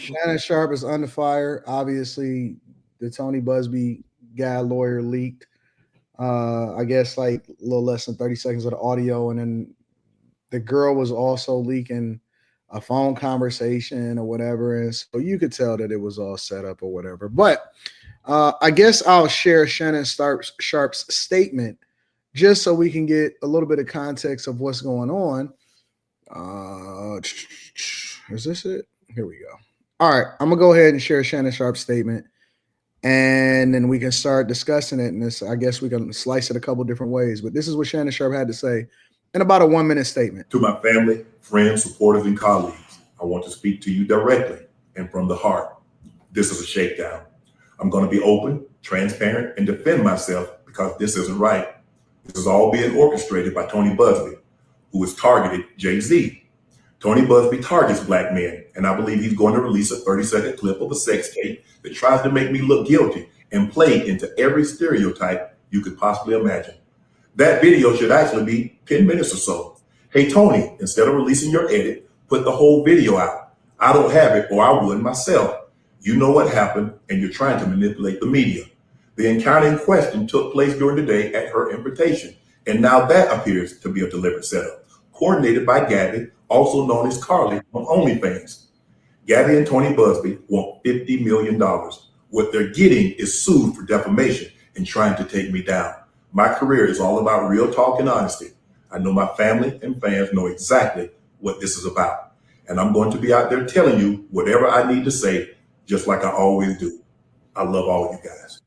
Shannon Sharpe is under fire. Obviously, the Tony Busby guy lawyer leaked. I guess like a little less than 30 seconds of the audio, and then the girl was also leaking a phone conversation or whatever, and so you could tell that it was all set up or whatever. But I guess I'll share Shannon Sharpe's statement just so we can get a little bit of context of what's going on. Is this it? Here we go. All right, I'm gonna go ahead and share Shannon Sharpe's statement, and then we can start discussing it. And this, I guess, we can slice it a couple different ways. But this is what Shannon Sharpe had to say in about a 1 minute statement. To my family, friends, supporters, and colleagues, I want to speak to you directly and from the heart. This is a shakedown. I'm going to be open, transparent, and defend myself because this isn't right. This is all being orchestrated by Tony Busby, who has targeted Jay-Z. Tony Busby targets black men, and I believe he's going to release a 30-second clip of a sex tape that tries to make me look guilty and play into every stereotype you could possibly imagine. That video should actually be 10 minutes or so. Hey, Tony, instead of releasing your edit, put the whole video out. I don't have it, or I would myself. You know what happened, and you're trying to manipulate the media. The encounter in question took place during the day at her invitation, and now that appears to be a deliberate setup, coordinated by Gabby, also known as Carly on OnlyFans. Gabby and Tony Busby want $50 million. What they're getting is sued for defamation and trying to take me down. My career is all about real talk and honesty. I know my family and fans know exactly what this is about. And I'm going to be out there telling you whatever I need to say, just like I always do. I love all you guys.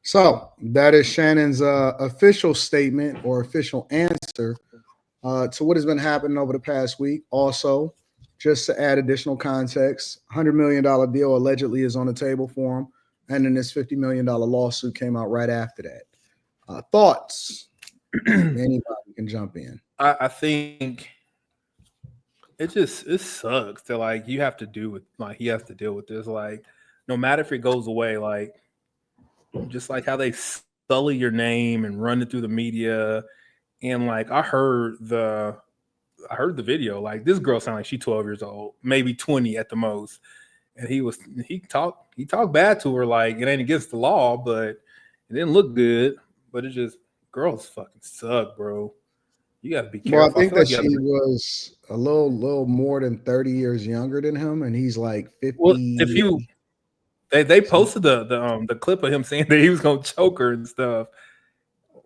So that is Shannon's official statement or official answer to what has been happening over the past week. Also, just to add additional context, $100 million deal allegedly is on the table for him. And then this $50 million lawsuit came out right after that. Thoughts? Anybody can jump in. I think it sucks that like you have to do with like he has to deal with this. Like no matter if it goes away, like just like how they sully your name and run it through the media. And like I heard the video. Like this girl sounded like she's 12 years old, maybe 20 at the most. And he talked bad to her. Like it ain't against the law, but it didn't look good. But it just girls fucking suck, bro. You got to be careful. Well, I think that she was a little more than 30 years younger than him, and he's like 50. Well, if you they posted the clip of him saying that he was gonna choke her and stuff,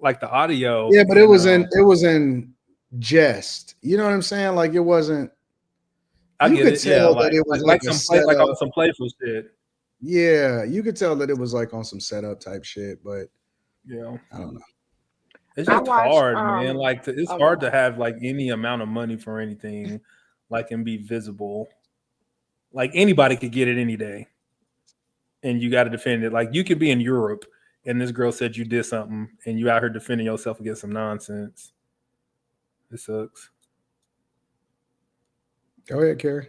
like the audio. Yeah, but it was in jest. You know what I'm saying? Like it wasn't. You could tell that it was like some playful shit. Yeah, you could tell that it was like on some setup type shit, but yeah, I don't know. It's just hard, man. Like it's hard to have like any amount of money for anything, like and be visible. Like anybody could get it any day, and you got to defend it. Like you could be in Europe, and this girl said you did something, and you out here defending yourself against some nonsense. It sucks. Go ahead, Carrie.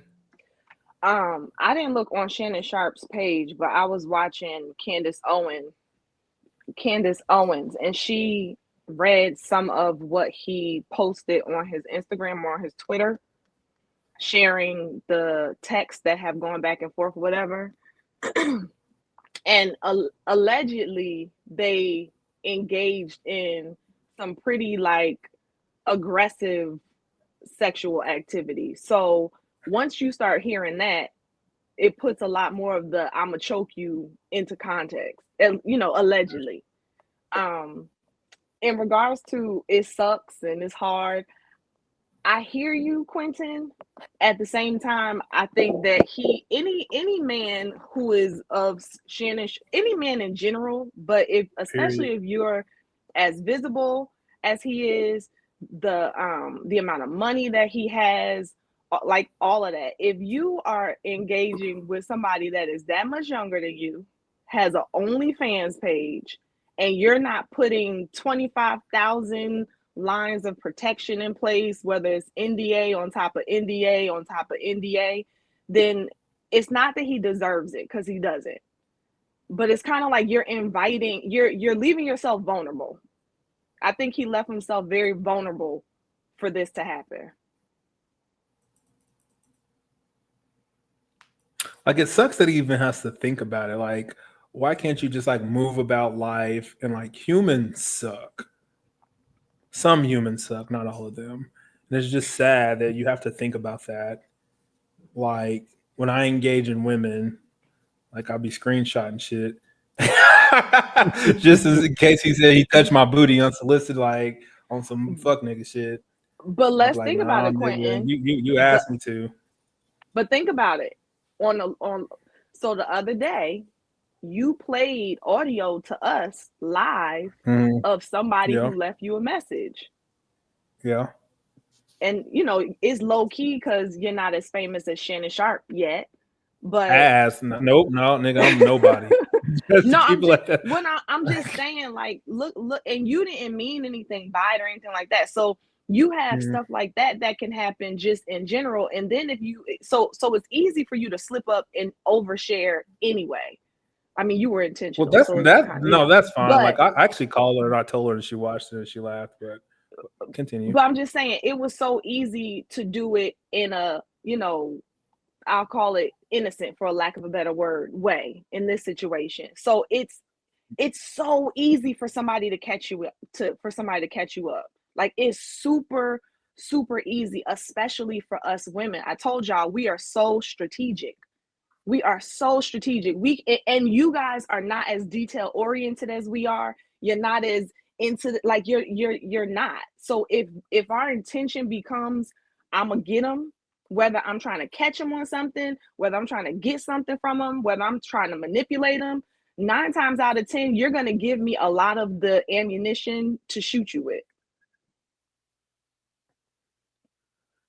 I didn't look on Shannon Sharpe's page, but I was watching Candace Owens, and she read some of what he posted on his Instagram or his Twitter, sharing the texts that have gone back and forth, whatever. And allegedly they engaged in some pretty like aggressive sexual activity. So once you start hearing that, it puts a lot more of the "I'ma choke you" into context, and allegedly. In regards to it sucks and it's hard, I hear you, Quentin. At the same time, I think that any man who is of Shannon, any man in general, but especially if you're as visible as he is, the amount of money that he has, like all of that. If you are engaging with somebody that is that much younger than you, has an OnlyFans page, and you're not putting 25,000 lines of protection in place, whether it's NDA on top of NDA on top of NDA, then it's not that he deserves it, because he doesn't. But it's kind of like you're leaving yourself vulnerable. I think he left himself very vulnerable for this to happen. Like it sucks that he even has to think about it. Like, why can't you just like move about life and like humans suck? Some humans suck, not all of them. And it's just sad that you have to think about that. Like when I engage in women, like I'll be screenshotting shit. Just as in case he said he touched my booty unsolicited, like on some fuck nigga shit. But I'll be let's like, think about nah, it, nigga, Quentin. you But asked me to. think about it. On so the other day, you played audio to us live Mhm. of somebody Yeah, who left you a message. yeah. And it's low key because you're not as famous as Shannon Sharpe yet. But Ass. Nope, no, nigga, I'm nobody. Just to no, keep it like that. I'm just saying, like, look, and you didn't mean anything by it or anything like that. So you have Mhm. stuff like that can happen just in general. And then if you so it's easy for you to slip up and overshare anyway. I mean, you were Well, intentional, that's so it's that. kind No, that's fine. but Like I actually called her and I told her and she watched it and she laughed. But continue. I'm just saying it was so easy to do it in a, I'll call it innocent for a lack of a better word way in this situation. So it's so easy for somebody to catch you up Like it's super, super easy, especially for us women. I told y'all we are so strategic. And you guys are not as detail oriented as we are. You're not as into like you're not. So if our intention becomes I'm gonna get them, whether I'm trying to catch them on something, whether I'm trying to get something from them, whether I'm trying to manipulate them, 9 times out of 10 you're gonna give me a lot of the ammunition to shoot you with.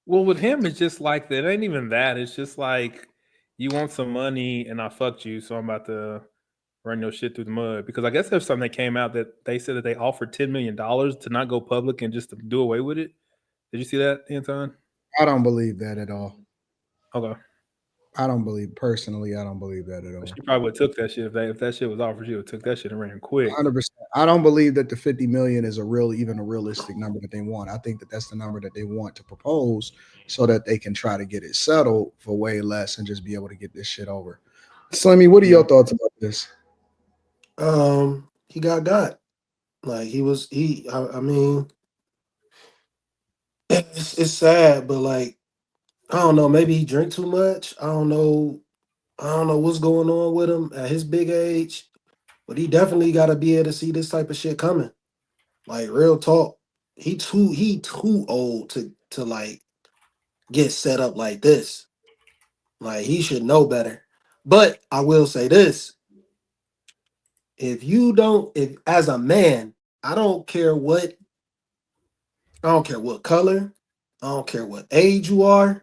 Well, with him, it's just like that. It ain't even that. It's just like you want some money and I fucked you, so I'm about to run your shit through the mud. Because I guess there's something that came out that they said that they offered $10 million to not go public and just to do away with it. Did you see that, Anton? I don't believe that at all. Okay. I don't believe personally. I don't believe that at But all. she probably would have took that shit if that shit was offered. She would have took that shit and ran quick. 100%. I don't believe that the 50 million is even a realistic number that they want. I think that that's the number that they want to propose so that they can try to get it settled for way less and just be able to get this shit over. Slimmy, what are your thoughts about this? He got. Like I mean, it's sad, but like I don't know, maybe he drink too much. I don't know what's going on with him at his big age, but he definitely got to be able to see this type of shit coming. Like real talk, he too old to like get set up like this. Like he should know better. But I will say this: if as a man, I don't care what color, I don't care what age you are,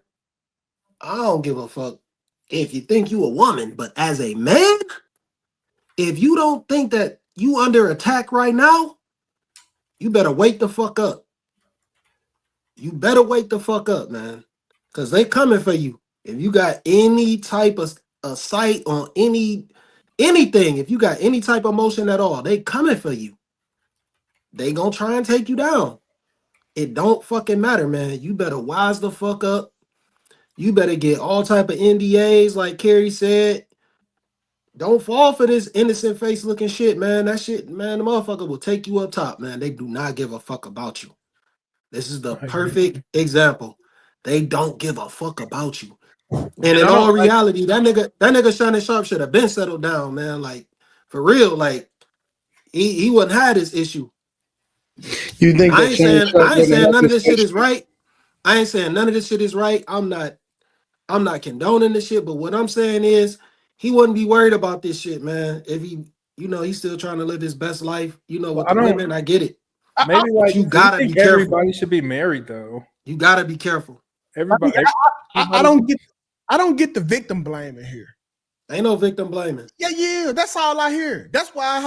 I don't give a fuck if you think you a woman. But as a man, if you don't think that you under attack right now, you better wake the fuck up. You better wake the fuck up, man. Cause they coming for you. If you got any type of a sight on anything, if you got any type of motion at all, they coming for you. They gonna try and take you down. It don't fucking matter, man. You better wise the fuck up. You better get all type of NDAs, like Carrie said. Don't fall for this innocent face looking shit, man. That shit, man, the motherfucker will take you up top, man. They do not give a fuck about you. This is the I agree. perfect example. They don't give a fuck about you. And And in I don't all like. reality, that nigga Shannon Sharpe should have been settled down, man. Like for real, like he wouldn't have this issue. You think I that ain't Shannon saying Sharpe I ain't wouldn't saying help none of his this shit case? is right. I ain't saying none of this shit is right. I'm not condoning this shit, but what I'm saying is he wouldn't be worried about this shit, man. If he's still trying to live his best life, Well, with I the don't. women, I get it. Maybe But like you we gotta be think careful. everybody should be married though. You gotta be careful. I, mean, Everybody. I don't get the victim blaming here. Ain't no victim blaming. Yeah, that's all I hear. That's why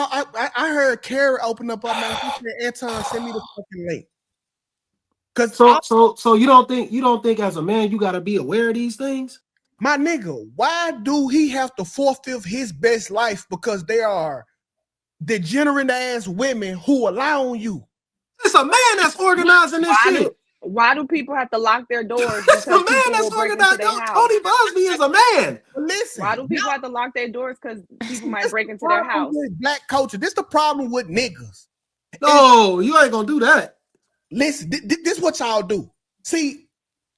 I heard Carrie open up her mouth. He said, Anton, send me the fucking link. Cause So you don't think as a man you gotta be aware of these things? my nigga, why do he have to forfeit his best life because they are degenerate ass women who allow on you? It's a man that's organizing this Why do shit. Why do people have to lock their doors That's the because man people that's will break talking into about their house? Tony Busby is a man. But listen, Why do people have to lock their doors because people might this break the into their problem house? with black culture. This the problem with niggas. No, you ain't gonna do that. Listen, this what y'all do. See,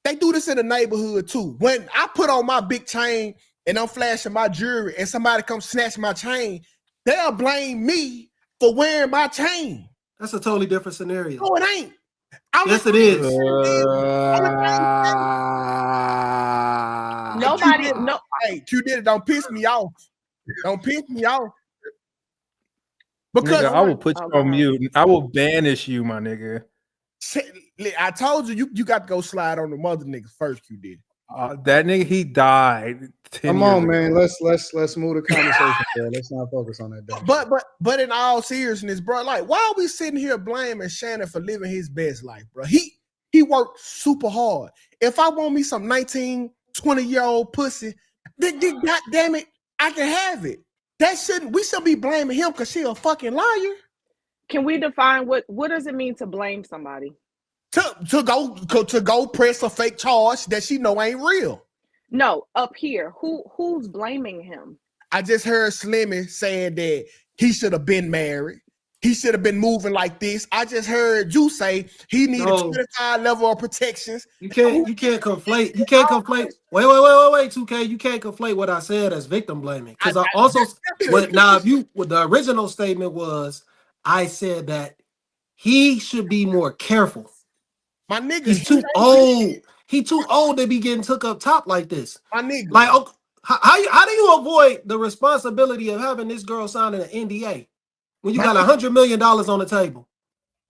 they do this in the neighborhood too. When I put on my big chain and I'm flashing my jewelry and somebody comes snatch my chain, they'll blame me for wearing my chain. That's a totally different scenario. No, it ain't. Yes, it is. Nobody, no. Hey, Q did it. Don't piss me off. Don't piss me off. Because Nigga, I will put you Okay. on mute. I will banish you, my nigga. I told you, you got to go slide on the mother niggas first. Q did. That nigga, he died 10 Come years on, ago. man. Let's move the conversation there. Let's not focus on that. But in all seriousness, bro, like why are we sitting here blaming Shannon for living his best life, bro? He worked super hard. If I want me some 19, 20-year-old pussy, then god damn it, I can have it. We shouldn't be blaming him because she a fucking liar. Can we define what does it mean to blame somebody? To go press a fake charge that she know ain't real. No, up here, who's blaming him? I just heard Slimmy saying that he should have been married. He should have been moving like this. I just heard you say he needed 25 level of protections. You can't conflate. You can't conflate. Wait, 2K. You can't conflate what I said as victim blaming. Because I also what the original statement was, I said that he should be more careful. My nigga, He's too old. He too old to be getting took up top like this. My nigga. Like, how do you avoid the responsibility of having this girl signing an NDA when you got $100 million on the table?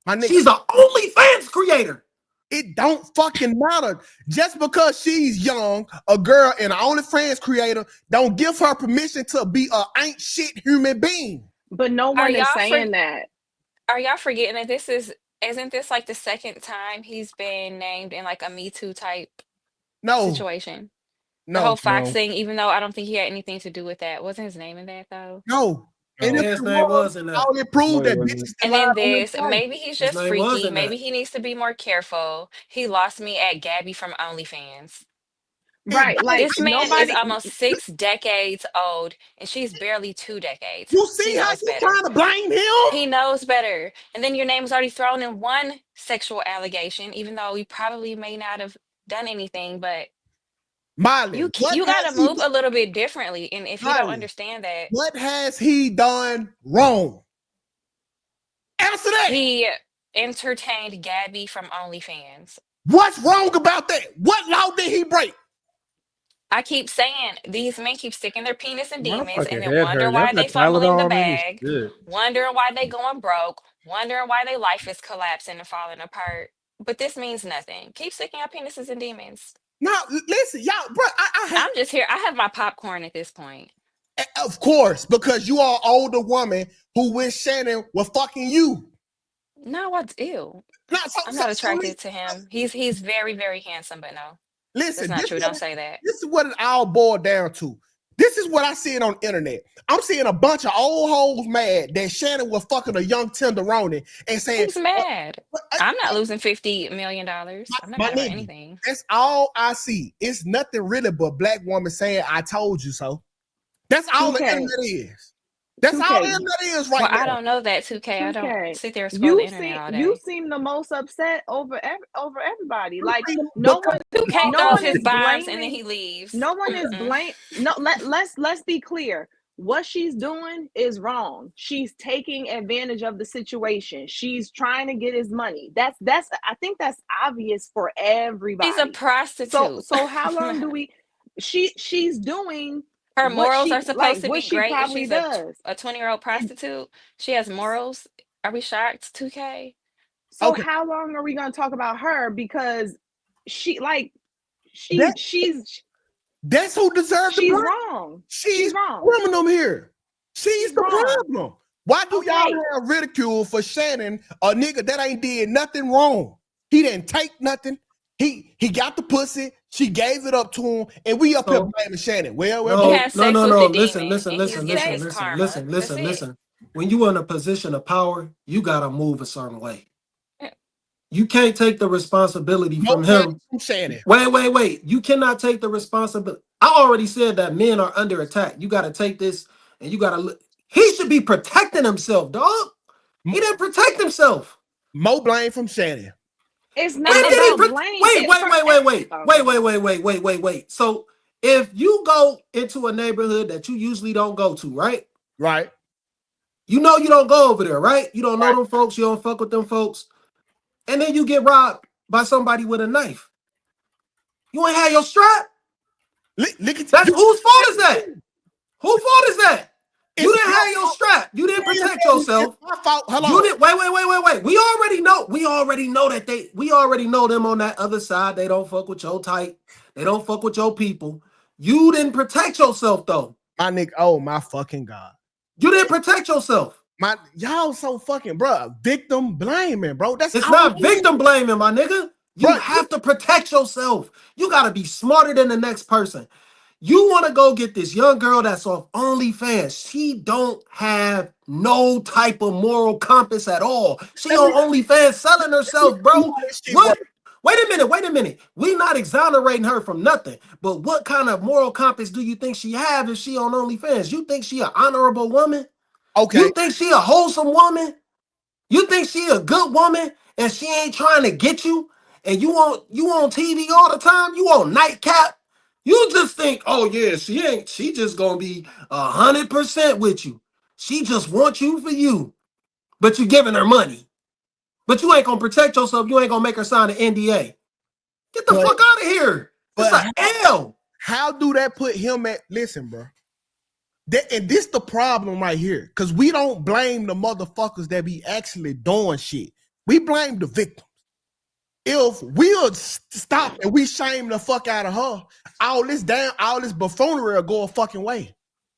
My nigga, she's the OnlyFans creator. It don't fucking matter. Just because she's young, a girl and an OnlyFans creator, don't give her permission to be a ain't shit human being. But no one is saying that. Are y'all forgetting that isn't this like the second time he's been named in like a Me Too type situation? The whole Fox thing, even though I don't think he had anything to do with that. Wasn't his name in that though? No. And his name was in that. All it proved that bitches. And then maybe he's just freaky. Maybe he needs to be more careful. He lost me at Gabby from OnlyFans. Right, like this man is almost 6 decades old, and she's barely 2 decades. You see how you trying to blame him? He knows better. And then your name was already thrown in one sexual allegation, even though you probably may not have done anything. But Miley, you got to move a little bit differently. And if you don't understand that, what has he done wrong? Answer that. He entertained Gabby from OnlyFans. What's wrong about that? What law did he break? I keep saying these men keep sticking their penis in demons and then wonder why they fumbling the bag, wondering why they going broke, wondering why their life is collapsing and falling apart. But this means nothing. Keep sticking your penises in demons. No, listen, y'all, bro. I'm just here. I have my popcorn at this point. Of course, because you are an older woman who wish Shannon was fucking you. No, what's ew? I'm not attracted to him. He's very, very handsome, but no. Listen, that's not true. Don't say that. This is what it all boiled down to. This is what I see on the internet. I'm seeing a bunch of old hoes mad that Shannon was fucking a young tenderoni and saying, "Who's mad? I'm not losing $50 million. I'm not mad about anything." That's all I see. It's nothing really but black woman saying, "I told you so." That's all the internet is. That's all the internet is right now. I don't know that 2K. I don't sit there and scroll the internet all day. You seem the most upset over everybody. Like no one 2K throws his bombs and then he leaves. No one is blamed. No, let's be clear. What she's doing is wrong. She's taking advantage of the situation. She's trying to get his money. That's I think that's obvious for everybody. She's a prostitute. So how long do we she's doing her morals are supposed to be great if she's a 20-year-old prostitute. She has morals. Are we shocked, 2K? So how long are we going to talk about her? Because she's that's who deserves she's the wrong. She's wrong. Criminal here. She's the problem. Why do y'all have ridicule for Shannon, a nigga that ain't did nothing wrong? He didn't take nothing. He got the pussy. She gave it up to him, and we up here blaming Shannon. Well, no. Listen. When you in a position of power, you gotta move a certain way. You can't take the responsibility from No blame him. from Shannon. Wait. You cannot take the responsibility. I already said that men are under attack. You got to take this and you got to look. He should be protecting himself, dog. He didn't protect himself. More blame from Shannon. It's When not did he about blame. Wait. So if you go into a neighborhood that you usually don't go to, right? Right. You know you don't go over there, right? You don't know them folks. You don't fuck with them folks. And then you get robbed by somebody with a knife. You ain't had your strap? That's whose fault is that? Whose fault is that? You didn't have your strap. You didn't protect yourself. It's my fault. Hold You on. didn't. Wait. We already know that we already know them on that other side. They don't fuck with your type. They don't fuck with your people. You didn't protect yourself though. My nigga, oh my fucking God. You didn't protect yourself. Y'all so fucking, bro. Victim blaming, bro. It's not victim blaming, my nigga. You have to protect yourself. You gotta be smarter than the next person. You want to go get this young girl that's off OnlyFans. She don't have no type of moral compass at all. She on OnlyFans selling herself, bro. What? Wait a minute. We not exonerating her from nothing. But what kind of moral compass do you think she have if she on OnlyFans? You think she an honorable woman? Okay. You think she a wholesome woman? You think she a good woman and she ain't trying to get you? And you on TV all the time? You on nightcap? You just think, oh yeah, she just gonna be 100% with you. She just wants you for you. But you giving her money. But you ain't gonna protect yourself. You ain't gonna make her sign an NDA. Get the fuck out of here. It's an L. How do that put him at, listen, bro. And this the problem right here. Cause we don't blame the motherfuckers that be actually doing shit. We blame the victims. If we would stop and we shame the fuck out of her, all this buffoonery will go a fucking way.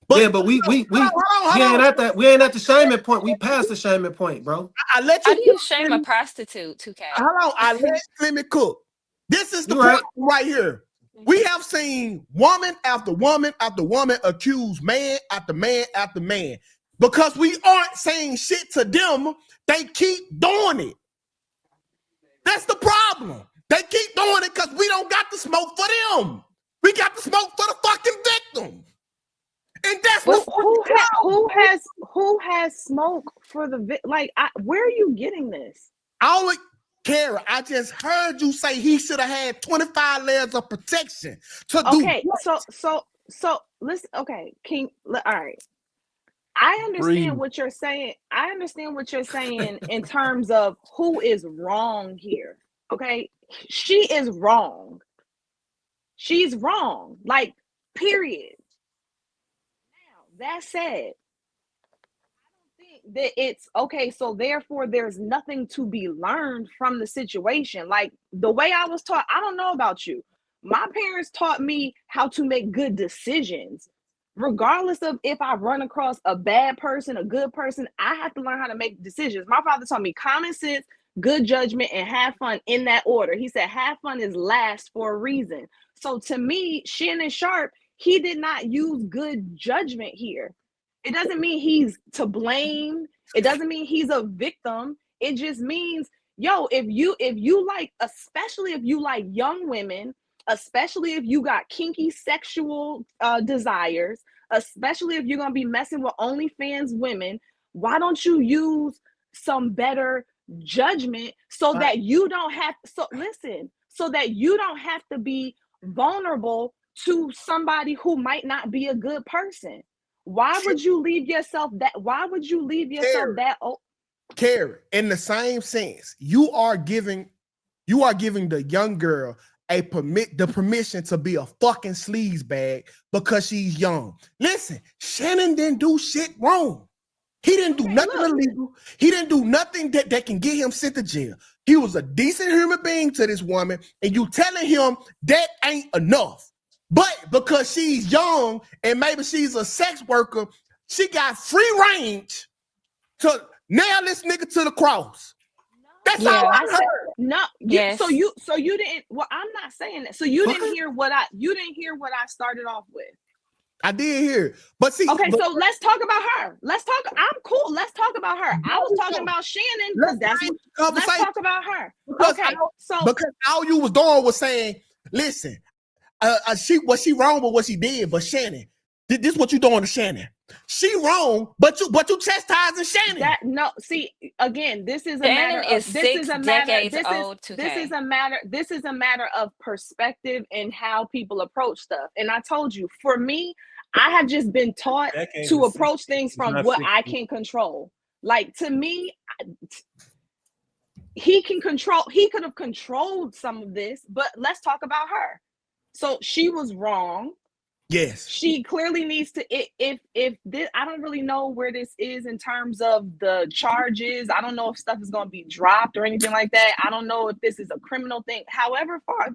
But we ain't at that. We ain't at the shaming point. We passed the shaming point, bro. I let you. How do you shame a prostitute, 2K? Hold on, let me cook. This is the problem right here. We have seen woman after woman after woman accuse man after man after man. Because we aren't saying shit to them, they keep doing it. That's the problem. They keep doing it because we don't got the smoke for them. We got the smoke for the fucking victim. And that's who has smoke for the where are you getting this? Kara, I just heard you say he should have had 25 layers of protection to do. Okay, so listen. Okay, all right. I understand what you're saying. I understand what you're saying in terms of who is wrong here. Okay, she is wrong. She's wrong. Like, period. Now, that said, that it's okay, so therefore there's nothing to be learned from the situation. Like the way I was taught, I don't know about you. My parents taught me how to make good decisions. Regardless of if I run across a bad person, a good person, I have to learn how to make decisions. My father taught me common sense, good judgment, and have fun in that order. He said have fun is last for a reason. So to me, Shannon Sharpe, he did not use good judgment here. It doesn't mean he's to blame. It doesn't mean he's a victim. It just means, if you like, especially if you like young women, especially if you got kinky sexual desires, especially if you're going to be messing with OnlyFans women, why don't you use some better judgment so that you don't have to be vulnerable to somebody who might not be a good person? Why would you leave yourself that? Why would you leave yourself that? Carrie, in the same sense, you are giving the young girl the permission to be a fucking sleazebag because she's young. Listen, Shannon didn't do shit wrong. He didn't do nothing illegal. He didn't do nothing that can get him sent to jail. He was a decent human being to this woman, and you telling him that ain't enough. But because she's young and maybe she's a sex worker, she got free range to nail this nigga to the cross. That's all I heard. No, yes. So you didn't. Well, I'm not saying that. So you didn't hear what I started off with. I did hear it. But see, okay, so let's talk about her. I'm cool. Let's talk about her. I was talking about Shannon because that's what. Let's talk about her. Okay, because all you was doing was saying, listen, she wrong with what she did, but Shannon, this is what you doing to Shannon. She wrong, but you chastising Shannon. See, again, this is a matter of perspective and how people approach stuff. And I told you, for me, I have just been taught to approach things from what I can control. Like, to me, he could have controlled some of this, but let's talk about her. So she was wrong. Yes. She clearly needs to, if this, I don't really know where this is in terms of the charges. I don't know if stuff is going to be dropped or anything like that. I don't know if this is a criminal thing. However far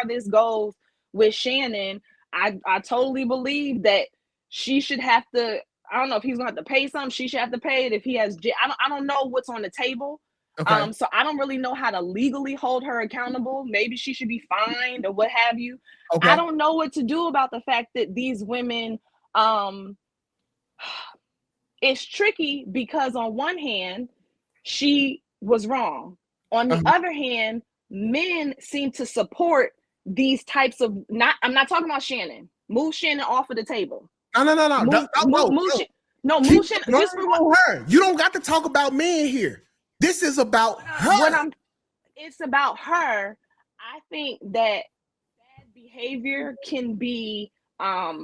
this goes with Shannon, I totally believe that she should have to, I don't know if he's going to have to pay something. She should have to pay it if he has, I don't know what's on the table. Okay. So I don't really know how to legally hold her accountable. Maybe she should be fined or what have you. Okay. I don't know what to do about the fact that these women, it's tricky because on one hand, she was wrong. On the other hand, men seem to support these types of, I'm not talking about Shannon. Move Shannon off of the table. No. Move Shannon. Just for her. You don't got to talk about men here. This is about her. It's about her. I think that bad behavior can be not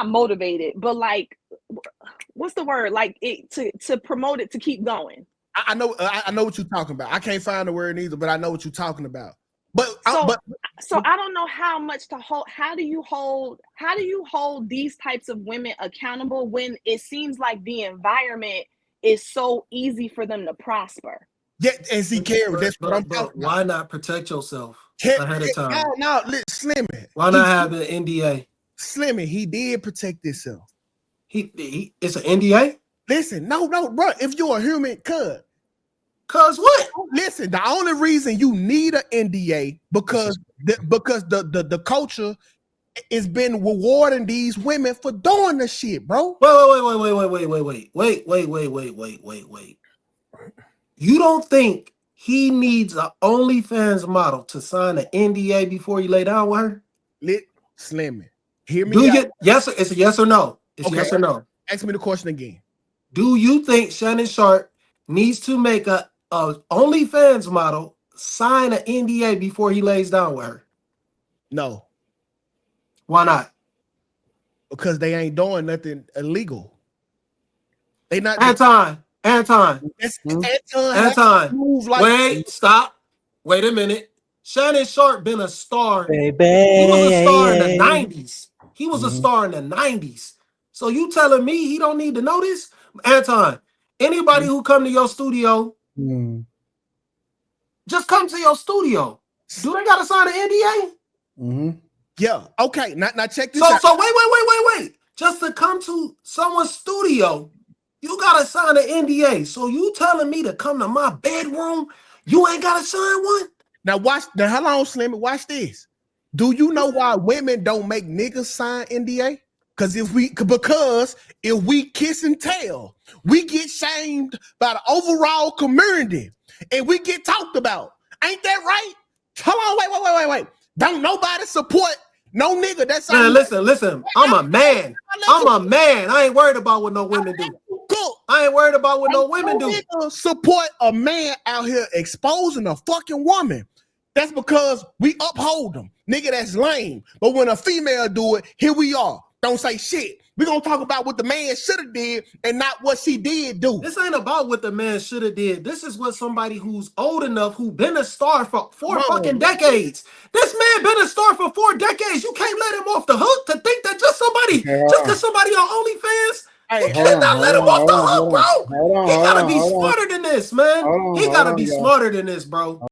motivated, but like, what's the word? Like it to promote it to keep going. I know what you're talking about. I can't find the word either, but I know what you're talking about. So I don't know how much to hold. How do you hold these types of women accountable when it seems like the environment is so easy for them to prosper? Yeah, and see, Carrie, that's what I'm talking about. Why not protect yourself ahead of time? No, Slimmy. Why not have an NDA? Slimmy, he did protect himself. It's an NDA? Listen, no, bro. If you're a human, cuz what? Listen, the only reason you need an NDA because the culture has been rewarding these women for doing the shit, bro. Wait. You don't think he needs an OnlyFans model to sign an NDA before you lay down with her? Slimmy, hear me out. Yes, it's a yes or no. It's okay. Yes or no. Ask me the question again. Do you think Shannon Sharpe needs to make a OnlyFans model sign an NDA before he lays down with her? No. Why not? Because they ain't doing nothing illegal. They not. Anton. Wait, stop. Wait a minute. Shannon Sharpe been a star. Baby. He was a star in the 90s. He was a star in the 90s. So you telling me he don't need to know this? Anton, anybody who come to your studio, just come to your studio. Do they got to sign an NDA? Yeah. Okay. Now check this out. So wait. Just to come to someone's studio, you got to sign an NDA. So you telling me to come to my bedroom, you ain't got to sign one? Now watch. Now hold on, Slim. Watch this. Do you know why women don't make niggas sign NDA? Because if we kiss and tell, we get shamed by the overall community, and we get talked about. Ain't that right? Hold on, wait. Don't nobody support no nigga. That's man. Listen. I'm a man. I ain't worried about what no women do. Cool. I ain't worried about what no women do. Support a man out here exposing a fucking woman. That's because we uphold them. Nigga, that's lame. But when a female do it, here we are. Don't say shit. We're going to talk about what the man should have did and not what she did do. This ain't about what the man should have did. This is what somebody who's old enough, who been a star for 4 fucking decades. This man been a star for 4 decades. You can't let him off the hook to think that just because somebody on OnlyFans, you cannot let him off the hook, bro. He got to be smarter than this, man. He got to be smarter than this, bro.